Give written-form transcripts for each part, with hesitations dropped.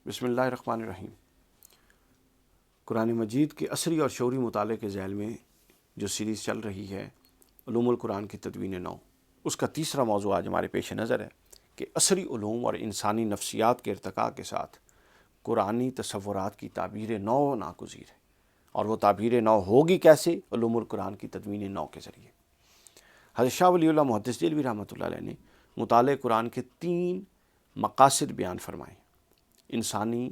بسم اللہ الرحمن الرحیم۔ قرآن مجید کے عصری اور شعوری مطالعے کے ذیل میں جو سیریز چل رہی ہے علوم القرآن کی تدوین نو، اس کا تیسرا موضوع آج ہمارے پیش نظر ہے کہ عصری علوم اور انسانی نفسیات کے ارتقاء کے ساتھ قرآنی تصورات کی تعبیر نو ناگزیر ہے، اور وہ تعبیر نو ہوگی کیسے؟ علوم القرآن کی تدوین نو کے ذریعے۔ حضرت شاہ ولی اللہ محدث دہلوی رحمۃ اللہ علیہ نے مطالعہ قرآن کے 3 مقاصد بیان فرمائے: انسانی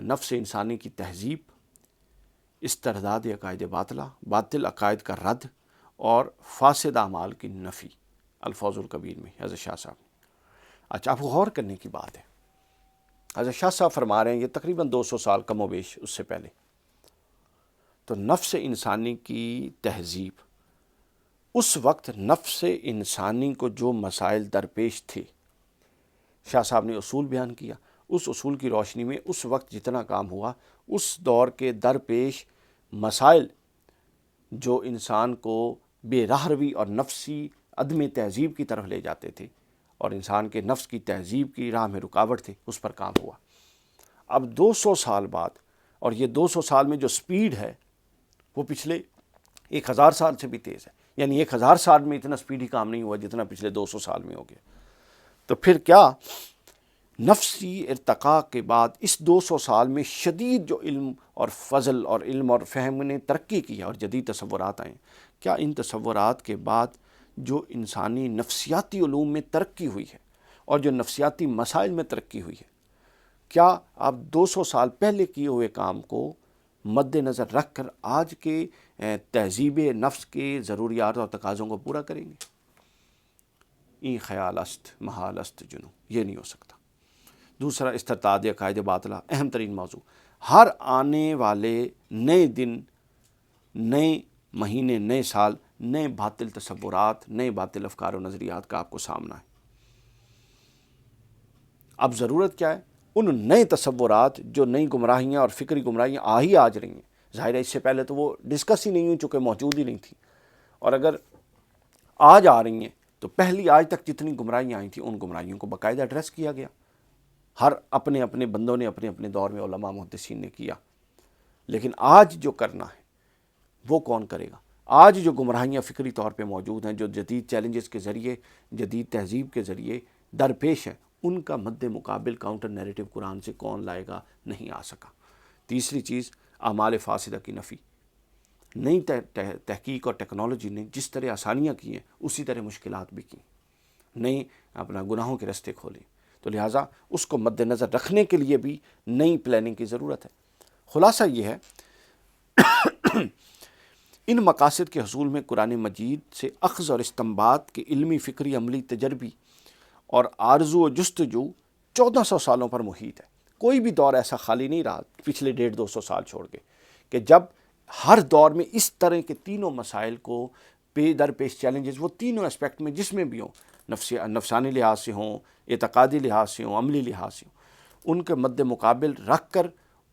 نفس انسانی کی تہذیب، استرداد عقائد باطل عقائد کا رد، اور فاسد اعمال کی نفی۔ الفوز الکبیر میں حضرت شاہ صاحب۔ اچھا، آپ کو غور کرنے کی بات ہے، حضرت شاہ صاحب فرما رہے ہیں یہ تقریباً 200 سال کم و بیش اس سے پہلے، تو نفس انسانی کی تہذیب، اس وقت نفس انسانی کو جو مسائل درپیش تھے، شاہ صاحب نے اصول بیان کیا، اس اصول کی روشنی میں اس وقت جتنا کام ہوا، اس دور کے درپیش مسائل جو انسان کو بے راہ روی اور نفسی عدم تہذیب کی طرف لے جاتے تھے اور انسان کے نفس کی تہذیب کی راہ میں رکاوٹ تھے، اس پر کام ہوا۔ اب 200 سال بعد، اور یہ 200 سال میں جو سپیڈ ہے وہ پچھلے 1000 سال سے بھی تیز ہے، یعنی 1000 سال میں اتنا سپیڈی کام نہیں ہوا جتنا پچھلے 200 سال میں ہو گیا۔ تو پھر کیا نفسی ارتقاء کے بعد اس 200 سال میں شدید جو علم اور فضل اور علم اور فہم نے ترقی کی ہے اور جدید تصورات آئے، کیا ان تصورات کے بعد جو انسانی نفسیاتی علوم میں ترقی ہوئی ہے اور جو نفسیاتی مسائل میں ترقی ہوئی ہے، کیا آپ 200 سال پہلے کیے ہوئے کام کو مد نظر رکھ کر آج کے تہذیب نفس کے ضروریات اور تقاضوں کو پورا کریں گے؟ این خیال است محال است جنو، یہ نہیں ہو سکتا۔ دوسرا، استرداد عقائد باطلہ، اہم ترین موضوع۔ ہر آنے والے نئے دن، نئے مہینے، نئے سال، نئے باطل تصورات، نئے باطل افکار و نظریات کا آپ کو سامنا ہے۔ اب ضرورت کیا ہے؟ ان نئے تصورات جو نئی گمراہیاں اور فکری گمراہیاں آج رہی ہیں، ظاہر ہے اس سے پہلے تو وہ ڈسکس ہی نہیں ہوئی چونکہ موجود ہی نہیں تھی، اور اگر آج آ رہی ہیں تو پہلی آج تک جتنی گمراہیاں آئی تھیں ان گمراہیوں کو باقاعدہ ایڈریس کیا گیا۔ ہر اپنے اپنے بندوں نے اپنے اپنے دور میں علماء محدثین نے کیا، لیکن آج جو کرنا ہے وہ کون کرے گا؟ آج جو گمراہیاں فکری طور پہ موجود ہیں، جو جدید چیلنجز کے ذریعے، جدید تہذیب کے ذریعے درپیش ہیں، ان کا مد مقابل کاؤنٹر نیریٹو قرآن سے کون لائے گا؟ نہیں آ سکا۔ تیسری چیز، اعمال فاسدہ کی نفی۔ نئی تحقیق اور ٹیکنالوجی نے جس طرح آسانیاں کی ہیں اسی طرح مشکلات بھی کی، نئی اپنا گناہوں کے رستے کھولے، تو لہٰذا اس کو مد نظر رکھنے کے لیے بھی نئی پلاننگ کی ضرورت ہے۔ خلاصہ یہ ہے ان مقاصد کے حصول میں قرآن مجید سے اخذ اور استنباط کے علمی، فکری، عملی، تجربی اور آرزو و جستجو 1400 سالوں پر محیط ہے۔ کوئی بھی دور ایسا خالی نہیں رہا پچھلے 150-200 سال چھوڑ کے کہ جب ہر دور میں اس طرح کے تینوں مسائل کو درپیش چیلنجز، وہ تینوں اسپیکٹ میں جس میں بھی ہوں، نفسانی لحاظ سے ہوں، اعتقادی لحاظ سے ہوں، عملی لحاظ سے ہوں، ان کے مد مقابل رکھ کر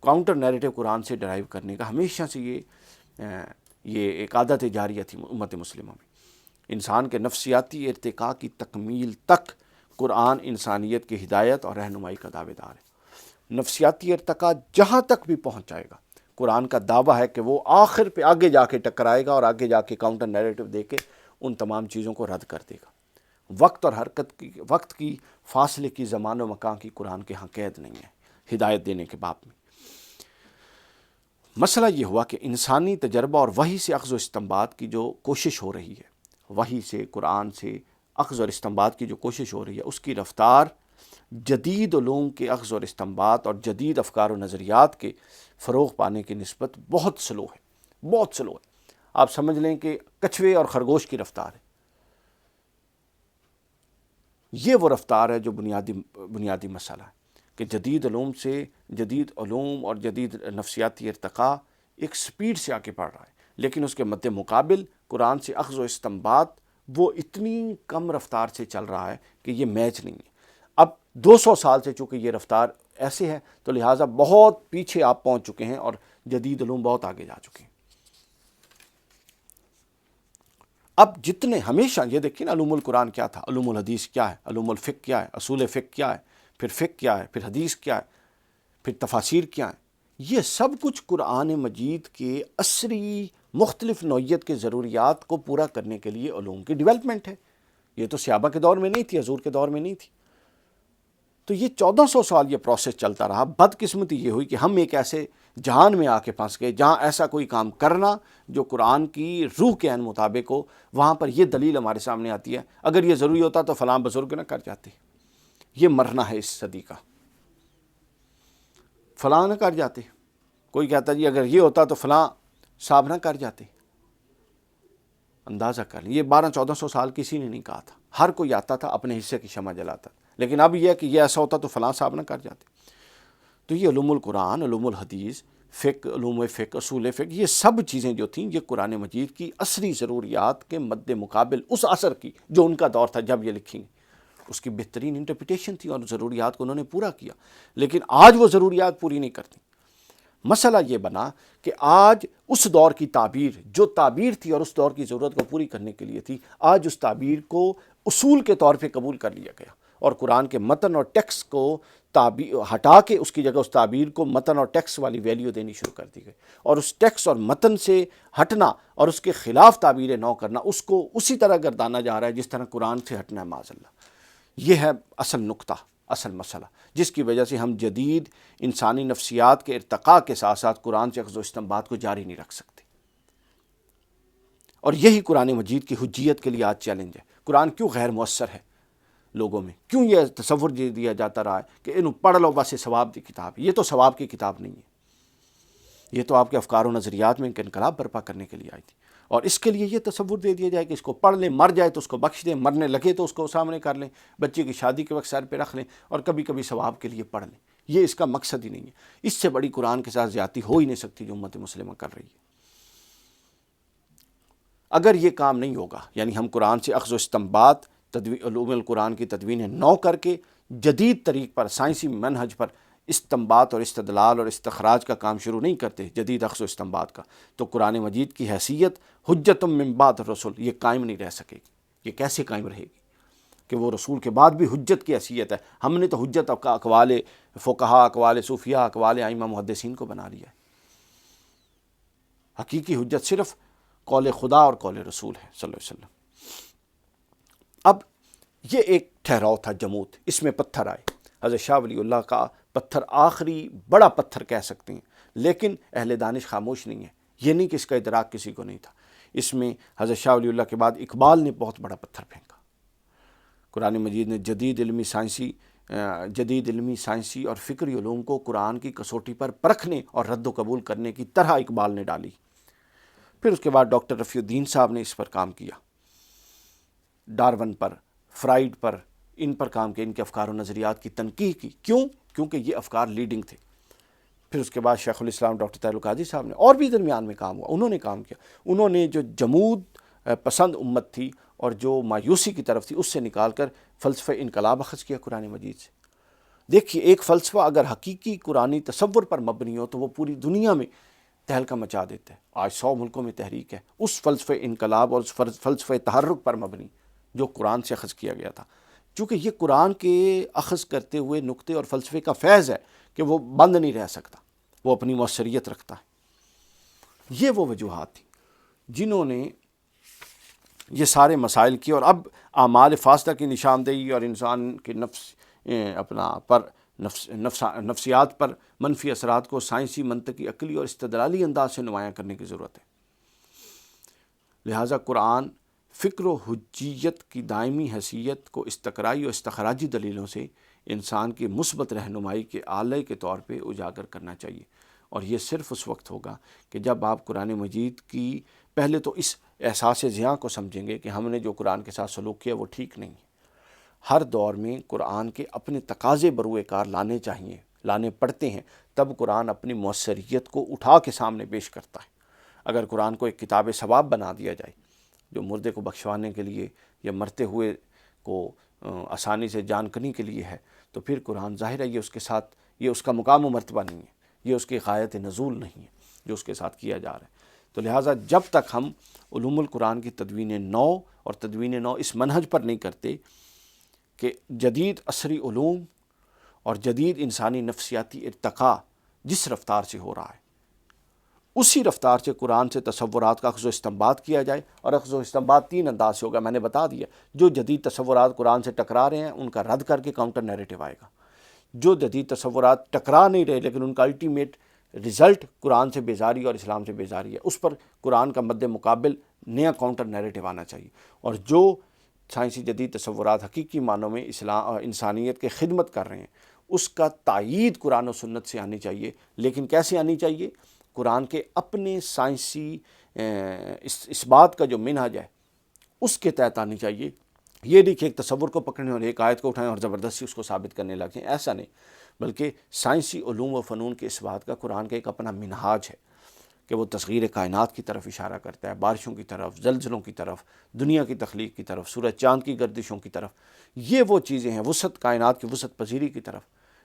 کاؤنٹر نیریٹو قرآن سے ڈرائیو کرنے کا ہمیشہ سے یہ ایک عادت جاریہ تھی امت مسلمہ میں۔ انسان کے نفسیاتی ارتقاء کی تکمیل تک قرآن انسانیت کی ہدایت اور رہنمائی کا دعوے دار ہے۔ نفسیاتی ارتقاء جہاں تک بھی پہنچ جائے گا، قرآن کا دعویٰ ہے کہ وہ آخر پہ آگے جا کے ٹکرائے گا اور آگے جا کے کاؤنٹر نیریٹو دے کے ان تمام چیزوں کو رد کر دے گا۔ وقت اور حرکت کی، وقت کی فاصلے کی، زمان و مکان کی قرآن کے ہاں قید نہیں ہے ہدایت دینے کے باب میں۔ مسئلہ یہ ہوا کہ انسانی تجربہ اور وحی سے اخذ و استنباط کی جو کوشش ہو رہی ہے، وحی سے، قرآن سے اخذ اور استنباط کی جو کوشش ہو رہی ہے، اس کی رفتار جدید علوم کے اخذ اور استنباط اور جدید افکار و نظریات کے فروغ پانے کی نسبت بہت سلو ہے، بہت سلو ہے۔ آپ سمجھ لیں کہ کچھوے اور خرگوش کی رفتار ہے۔ یہ وہ رفتار ہے جو بنیادی مسئلہ ہے کہ جدید علوم اور جدید نفسیاتی ارتقاء ایک سپیڈ سے آگے بڑھ رہا ہے، لیکن اس کے مد مقابل قرآن سے اخذ و استنباط وہ اتنی کم رفتار سے چل رہا ہے کہ یہ میچ نہیں ہے۔ اب 200 سال سے چونکہ یہ رفتار ایسے ہے تو لہٰذا بہت پیچھے آپ پہنچ چکے ہیں اور جدید علوم بہت آگے جا چکے ہیں۔ اب جتنے ہمیشہ یہ دیکھیں نا، علوم القرآن کیا تھا، علوم الحدیث کیا ہے، علوم الفقہ کیا ہے، اصول فقہ کیا ہے، پھر فقہ کیا ہے، پھر حدیث کیا ہے۔ پھر تفاسیر کیا ہیں، یہ سب کچھ قرآن مجید کے عصری مختلف نوعیت کے ضروریات کو پورا کرنے کے لیے علوم کی ڈیولپمنٹ ہے۔ یہ تو صحابہ کے دور میں نہیں تھی، حضور کے دور میں نہیں تھی۔ تو یہ 1400 سال یہ پروسیس چلتا رہا۔ بدقسمتی یہ ہوئی کہ ہم ایک ایسے جہان میں آ کے پھنس گئے جہاں ایسا کوئی کام کرنا جو قرآن کی روح کے عین مطابق ہو، وہاں پر یہ دلیل ہمارے سامنے آتی ہے اگر یہ ضروری ہوتا تو فلاں بزرگ نہ کر جاتے۔ یہ مرنا ہے اس صدی کا، فلاں نہ کر جاتے۔ کوئی کہتا جی اگر یہ ہوتا تو فلاں صاحب نہ کر جاتے۔ اندازہ کر لیں، یہ 1200-1400 سال کسی نے نہیں کہا تھا، ہر کوئی آتا تھا اپنے حصے کی شمع جلاتا تھا، لیکن اب یہ کہ یہ ایسا ہوتا تو فلاں صاحب نہ کر جاتے۔ تو یہ علوم القرآن، علوم الحدیث، فقہ، علوم فقہ، اصول فقہ، یہ سب چیزیں جو تھیں یہ قرآن مجید کی عصری ضروریات کے مد مقابل اس عصر کی جو ان کا دور تھا جب یہ لکھی گئی، اس کی بہترین انٹرپریٹیشن تھی اور ضروریات کو انہوں نے پورا کیا۔ لیکن آج وہ ضروریات پوری نہیں کرتی۔ مسئلہ یہ بنا کہ آج اس دور کی تعبیر جو تعبیر تھی اور اس دور کی ضرورت کو پوری کرنے کے لیے تھی، آج اس تعبیر کو اصول کے طور پہ قبول کر لیا گیا اور قرآن کے متن اور ٹیکسٹ کو ہٹا کے اس کی جگہ اس تعبیر کو متن اور ٹیکسٹ والی ویلیو دینی شروع کر دی گئی، اور اس ٹیکسٹ اور متن سے ہٹنا اور اس کے خلاف تعبیر نو کرنا اس کو اسی طرح گردانا جا رہا ہے جس طرح قرآن سے ہٹنا ہے معاذ اللہ۔ یہ ہے اصل نقطہ، اصل مسئلہ، جس کی وجہ سے ہم جدید انسانی نفسیات کے ارتقاء کے ساتھ ساتھ قرآن سے اخذ و استنباط کو جاری نہیں رکھ سکتے۔ اور یہی قرآن مجید کی حجیت کے لیے آج چیلنج ہے۔ قرآن کیوں غیر مؤثر ہے لوگوں میں؟ کیوں یہ تصور دیا جاتا رہا ہے کہ انہوں پڑھ لو بس یہ ثواب دی کتاب؟ یہ تو ثواب کی کتاب نہیں ہے، یہ تو آپ کے افکار و نظریات میں انقلاب برپا کرنے کے لیے آئی تھی، اور اس کے لیے یہ تصور دے دیا جائے کہ اس کو پڑھ لیں، مر جائے تو اس کو بخش دیں، مرنے لگے تو اس کو سامنے کر لیں، بچے کی شادی کے وقت سر پہ رکھ لیں اور کبھی کبھی ثواب کے لیے پڑھ لیں۔ یہ اس کا مقصد ہی نہیں ہے۔ اس سے بڑی قرآن کے ساتھ زیادتی ہو ہی نہیں سکتی جو امت مسلمہ کر رہی ہے۔ اگر یہ کام نہیں ہوگا، یعنی ہم قرآن سے اخذ و استنباط علوم القرآن کی تدوین نو کر کے جدید طریق پر، سائنسی منہج پر استنباط اور استدلال اور استخراج کا کام شروع نہیں کرتے، جدید اخذ و استنباط کا، تو قرآن مجید کی حیثیت حجت من بعد الرسل یہ قائم نہیں رہ سکے گی۔ یہ کیسے قائم رہے گی کہ وہ رسول کے بعد بھی حجت کی حیثیت ہے؟ ہم نے تو حجت اقوال فقہا، اقوال صوفیاء، اقوال ائمہ محدثین کو بنا لیا ہے۔ حقیقی حجت صرف قول خدا اور قول رسول ہے صلی اللہ علیہ وسلم۔ اب یہ ایک ٹھہراؤ تھا جمود، اس میں پتھر آئے۔ حضرت شاہ ولی اللہ کا پتھر آخری بڑا پتھر کہہ سکتے ہیں، لیکن اہل دانش خاموش نہیں ہے۔ یہ نہیں کہ اس کا ادراک کسی کو نہیں تھا۔ اس میں حضرت شاہ ولی اللہ کے بعد اقبال نے بہت بڑا پتھر پھینکا۔ قرآن مجید نے جدید علمی سائنسی اور فکری علوم کو قرآن کی کسوٹی پر پرکھنے اور رد و قبول کرنے کی طرح اقبال نے ڈالی۔ پھر اس کے بعد ڈاکٹر رفیع الدین صاحب نے اس پر کام کیا، ڈارون پر، فرائیڈ پر، ان پر کام کیا، ان کے افکار و نظریات کی تنقیح کی۔ کیونکہ یہ افکار لیڈنگ تھے۔ پھر اس کے بعد شیخ الاسلام ڈاکٹر طاہر القادری صاحب نے، اور بھی درمیان میں کام ہوا، انہوں نے کام کیا۔ انہوں نے جو جمود پسند امت تھی اور جو مایوسی کی طرف تھی اس سے نکال کر فلسفہ انقلاب اخذ کیا قرآن مجید سے۔ دیکھیے، ایک فلسفہ اگر حقیقی قرآنی تصور پر مبنی ہو تو وہ پوری دنیا میں تہلکہ مچا دیتا ہے۔ آج 100 ملکوں میں تحریک ہے اس فلسفہ انقلاب اور اس فلسفہ تحرک پر مبنی جو قرآن سے اخذ کیا گیا تھا، چونکہ یہ قرآن کے اخذ کرتے ہوئے نقطے اور فلسفے کا فیض ہے کہ وہ بند نہیں رہ سکتا، وہ اپنی مؤثریت رکھتا ہے۔ یہ وہ وجوہات تھیں جنہوں نے یہ سارے مسائل کیے، اور اب اعمال فاسدہ کی نشاندہی اور انسان کے نفسیات پر منفی اثرات کو سائنسی، منطقی، عقلی اور استدلالی انداز سے نمایاں کرنے کی ضرورت ہے۔ لہٰذا قرآن فکر و حجیت کی دائمی حیثیت کو استقرائی اور استخراجی دلیلوں سے انسان کی مثبت رہنمائی کے آلے کے طور پہ اجاگر کرنا چاہیے، اور یہ صرف اس وقت ہوگا کہ جب آپ قرآن مجید کی پہلے تو اس احساس زیاں کو سمجھیں گے کہ ہم نے جو قرآن کے ساتھ سلوک کیا وہ ٹھیک نہیں ہے۔ ہر دور میں قرآن کے اپنے تقاضے بروئے کار لانے چاہیے، لانے پڑتے ہیں، تب قرآن اپنی مؤثریت کو اٹھا کے سامنے پیش کرتا ہے۔ اگر قرآن کو ایک کتاب ثواب بنا دیا جائے جو مردے کو بخشوانے کے لیے یا مرتے ہوئے کو آسانی سے جان کنی کے لیے ہے، تو پھر قرآن ظاہر ہے یہ اس کے ساتھ، یہ اس کا مقام و مرتبہ نہیں ہے، یہ اس کی غایت نزول نہیں ہے جو اس کے ساتھ کیا جا رہا ہے۔ تو لہٰذا جب تک ہم علوم القرآن کی تدوین نو اور تدوین نو اس منہج پر نہیں کرتے کہ جدید عصری علوم اور جدید انسانی نفسیاتی ارتقاء جس رفتار سے ہو رہا ہے، اسی رفتار سے قرآن سے تصورات کا اخذ و استنباط کیا جائے. اور اخذ و استنباط 3 انداز سے ہوگا، میں نے بتا دیا. جو جدید تصورات قرآن سے ٹکرا رہے ہیں ان کا رد کر کے کاؤنٹر نیریٹو آئے گا. جو جدید تصورات ٹکرا نہیں رہے لیکن ان کا الٹیمیٹ رزلٹ قرآن سے بیزاری اور اسلام سے بیزاری ہے، اس پر قرآن کا مد مقابل نیا کاؤنٹر نیریٹو آنا چاہیے. اور جو سائنسی جدید تصورات حقیقی معنوں میں انسانیت کے خدمت کر رہے ہیں، اس کا تائید قرآن و سنت سے آنی چاہیے. لیکن کیسے آنی چاہیے؟ قرآن کے اپنے سائنسی اس بات کا جو منہج ہے اس کے تحت آنی چاہیے. یہ نہیں کہ ایک تصور کو پکڑیں اور ایک آیت کو اٹھائیں اور زبردستی اس کو ثابت کرنے لگیں، ایسا نہیں. بلکہ سائنسی علوم و فنون کے اس بات کا قرآن کا ایک اپنا منہاج ہے کہ وہ تصغیر کائنات کی طرف اشارہ کرتا ہے، بارشوں کی طرف، زلزلوں کی طرف، دنیا کی تخلیق کی طرف، سورج چاند کی گردشوں کی طرف. یہ وہ چیزیں ہیں، وسعت کائنات کی وسعت پذیری کی طرف.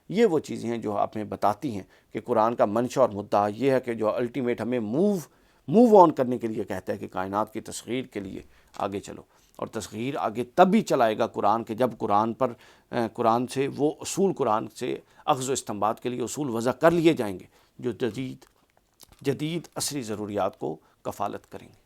یہ وہ چیزیں ہیں جو آپ میں بتاتی ہیں کہ قرآن کا منشا اور مدعا یہ ہے کہ جو الٹیمیٹ ہمیں موو آن کرنے کے لیے کہتا ہے کہ کائنات کی تصغیر کے لیے آگے چلو. اور تصغیر آگے تب بھی چلائے گا قرآن کے جب قرآن سے وہ اصول، قرآن سے اخذ و استنباط کے لیے اصول وضع کر لیے جائیں گے جو جدید عصری ضروریات کو کفالت کریں گے.